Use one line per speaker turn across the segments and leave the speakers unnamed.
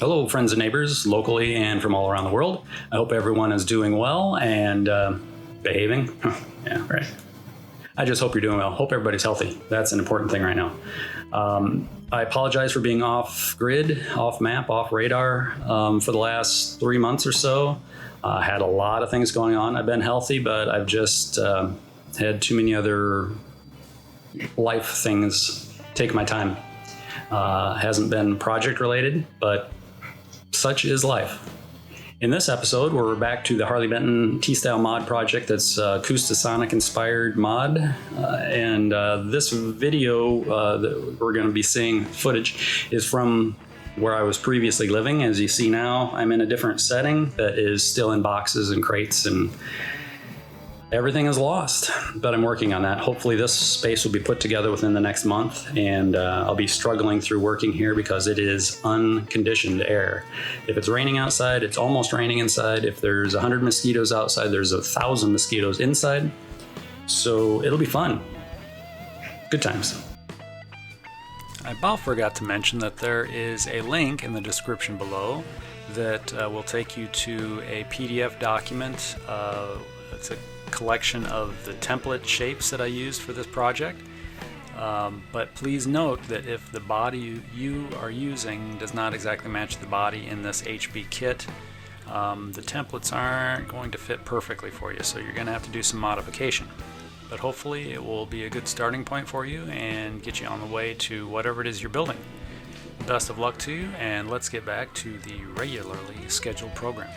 Hello, friends and neighbors, locally and from all around the world. I hope everyone is doing well and behaving. Yeah, right. I just hope you're doing well. Hope everybody's healthy. That's an important thing right now. I apologize for being off grid, off map, off radar for the last 3 months or so. Had a lot of things going on. I've been healthy, but I've just had too many other life things take my time. Hasn't been project related, but such is life. In this episode, we're back to the Harley Benton T-Style mod project that's Acoustasonic inspired mod. And this video that we're going to be seeing footage is from where I was previously living. As you see now, I'm in a different setting that is still in boxes and crates and everything is lost, but I'm working on that. Hopefully this space will be put together within the next month, and I'll be struggling through working here because it is unconditioned air. If it's raining outside, it's almost raining inside. If there's 100 mosquitoes outside, there's 1,000 mosquitoes inside. So it'll be fun. Good times. I about forgot to mention that there is a link in the description below that will take you to a PDF document. It's a collection of the template shapes that I used for this project, but please note that if the body you are using does not exactly match the body in this HB kit, the templates aren't going to fit perfectly for you, so you're going to have to do some modification. But hopefully it will be a good starting point for you and get you on the way to whatever it is you're building. Best of luck to you, and let's get back to the regularly scheduled programming.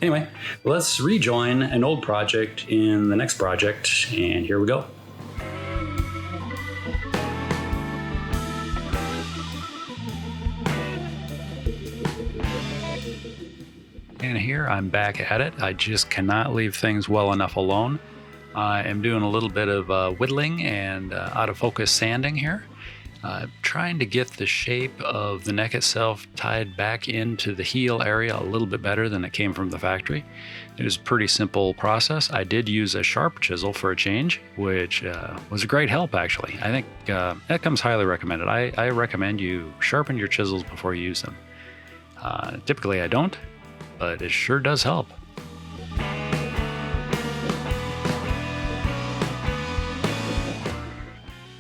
Anyway, let's rejoin an old project in the next project, and here we go. And here I'm back at it. I just cannot leave things well enough alone. I am doing a little bit of whittling and out of focus sanding here. Trying to get the shape of the neck itself tied back into the heel area a little bit better than it came from the factory. It was a pretty simple process. I did use a sharp chisel for a change, which was a great help actually. I think that comes highly recommended. I recommend you sharpen your chisels before you use them. Typically I don't, but it sure does help.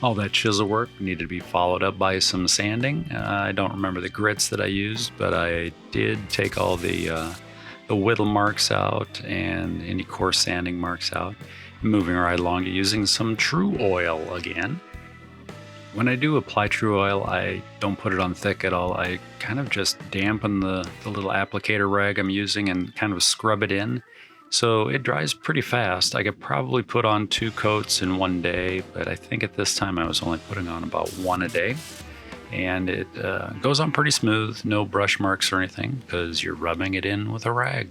All that chisel work needed to be followed up by some sanding. I don't remember the grits that I used, but I did take all the whittle marks out and any coarse sanding marks out. Moving right along to using some True Oil again. When I do apply True Oil, I don't put it on thick at all. I kind of just dampen the little applicator rag I'm using and kind of scrub it in. So it dries pretty fast. I could probably put on 2 coats in one day, but I think at this time I was only putting on about 1 a day. And it goes on pretty smooth, no brush marks or anything, because you're rubbing it in with a rag.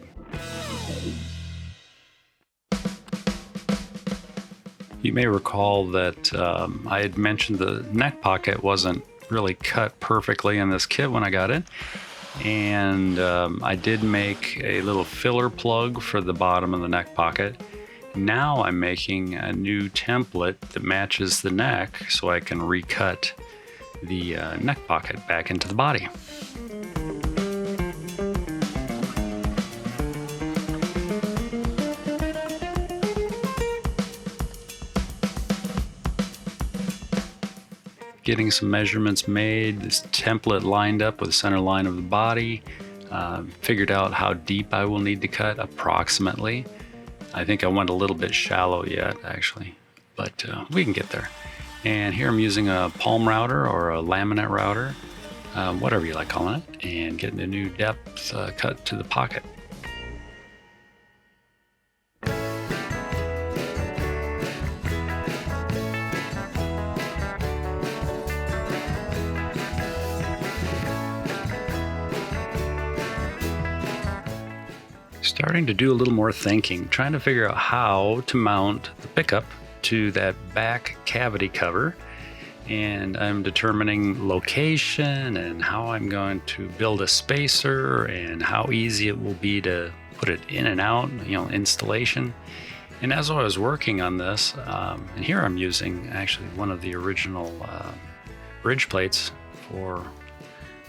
You may recall that I had mentioned the neck pocket wasn't really cut perfectly in this kit when I got it. And I did make a little filler plug for the bottom of the neck pocket. Now I'm making a new template that matches the neck so I can recut the neck pocket back into the body. Getting some measurements made, this template lined up with the center line of the body, figured out how deep I will need to cut approximately. I think I went a little bit shallow yet actually, but we can get there. And here I'm using a palm router or a laminate router, whatever you like calling it, and getting a new depth cut to the pocket. Starting to do a little more thinking, trying to figure out how to mount the pickup to that back cavity cover, and I'm determining location and how I'm going to build a spacer and how easy it will be to put it in and out, installation. And as I was working on this, and here I'm using actually one of the original bridge plates for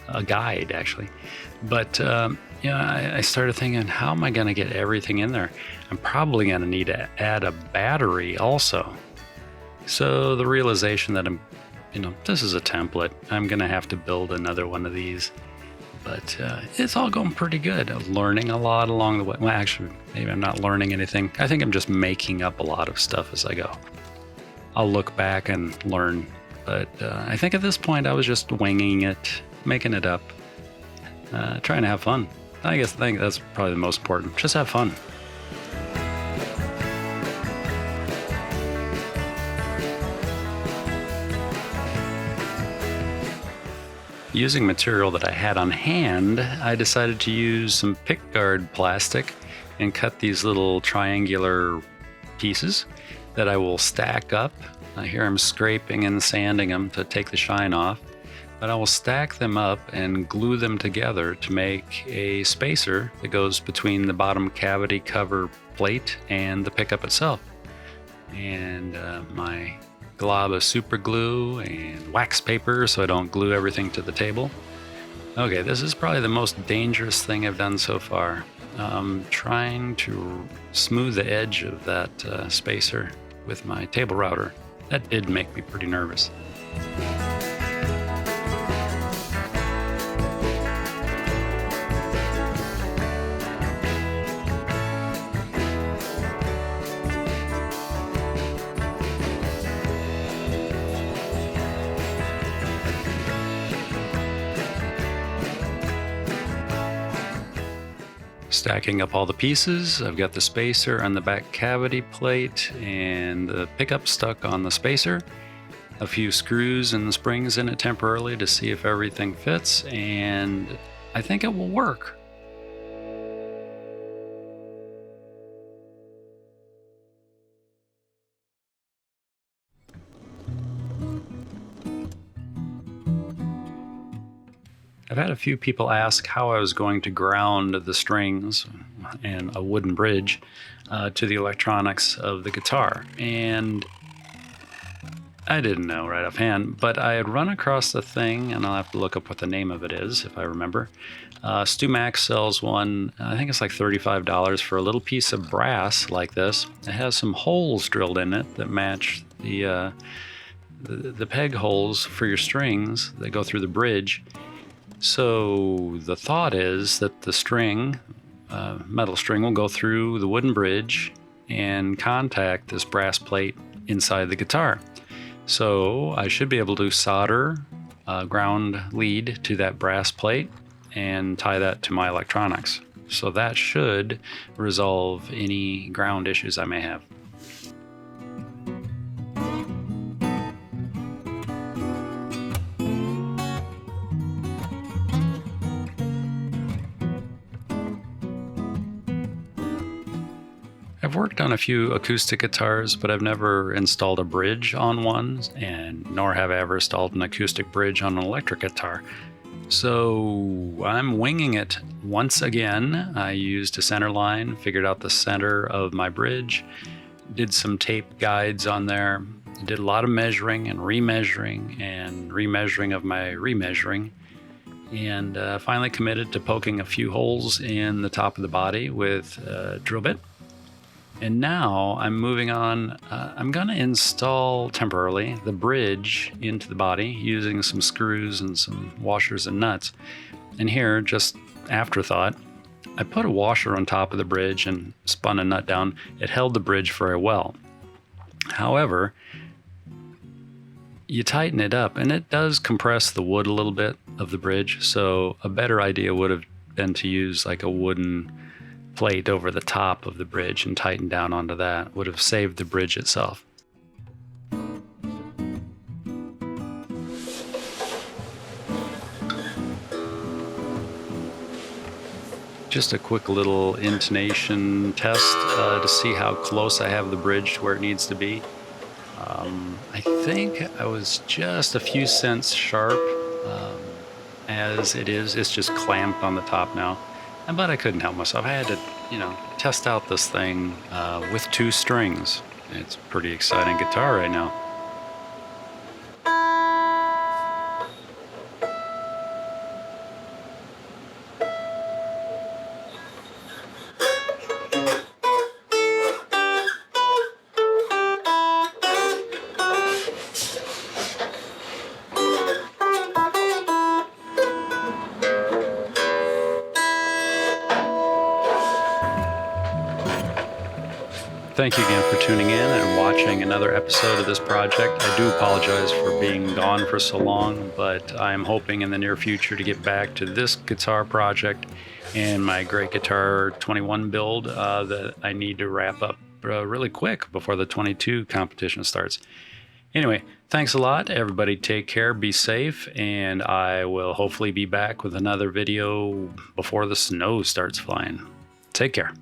a guide actually. But I started thinking, how am I going to get everything in there? I'm probably going to need to add a battery also. So the realization that this is a template. I'm going to have to build another one of these. But it's all going pretty good. I'm learning a lot along the way. Well, actually, maybe I'm not learning anything. I think I'm just making up a lot of stuff as I go. I'll look back and learn. But I think at this point I was just winging it, making it up, trying to have fun. I think that's probably the most important. Just have fun. Using material that I had on hand, I decided to use some pickguard plastic and cut these little triangular pieces that I will stack up. Here I'm scraping and sanding them to take the shine off, but I will stack them up and glue them together to make a spacer that goes between the bottom cavity cover plate and the pickup itself. And my glob of super glue and wax paper so I don't glue everything to the table. Okay, this is probably the most dangerous thing I've done so far. Trying to smooth the edge of that spacer with my table router. That did make me pretty nervous. Stacking up all the pieces, I've got the spacer on the back cavity plate and the pickup stuck on the spacer. A few screws and springs in it temporarily to see if everything fits, and I think it will work. I've had a few people ask how I was going to ground the strings and a wooden bridge to the electronics of the guitar, and I didn't know right offhand, but I had run across a thing, and I'll have to look up what the name of it is if I remember. Stu Max sells one, I think it's like $35 for a little piece of brass like this. It has some holes drilled in it that match the peg holes for your strings that go through the bridge. So the thought is that the string, metal string, will go through the wooden bridge and contact this brass plate inside the guitar. So I should be able to solder a ground lead to that brass plate and tie that to my electronics. So that should resolve any ground issues I may have. I've worked on a few acoustic guitars, but I've never installed a bridge on one, and nor have I ever installed an acoustic bridge on an electric guitar. So I'm winging it once again. I used a center line, figured out the center of my bridge, did some tape guides on there, did a lot of measuring and remeasuring of my remeasuring, and finally committed to poking a few holes in the top of the body with a drill bit. And now I'm moving on. I'm going to install temporarily the bridge into the body using some screws and some washers and nuts. And here, just afterthought, I put a washer on top of the bridge and spun a nut down. It held the bridge very well. However, you tighten it up and it does compress the wood a little bit of the bridge. So a better idea would have been to use like a wooden plate over the top of the bridge and tighten down onto that. Would have saved the bridge itself. Just a quick little intonation test to see how close I have the bridge to where it needs to be. I think I was just a few cents sharp. As it is, it's just clamped on the top now. But I couldn't help myself. I had to, test out this thing with 2 strings. It's a pretty exciting guitar right now. Thank you again for tuning in and watching another episode of this project. I do apologize for being gone for so long, but I'm hoping in the near future to get back to this guitar project and my great guitar 21 build that I need to wrap up really quick before the 22 competition starts. Anyway, thanks a lot. Everybody take care, be safe, and I will hopefully be back with another video before the snow starts flying. Take care.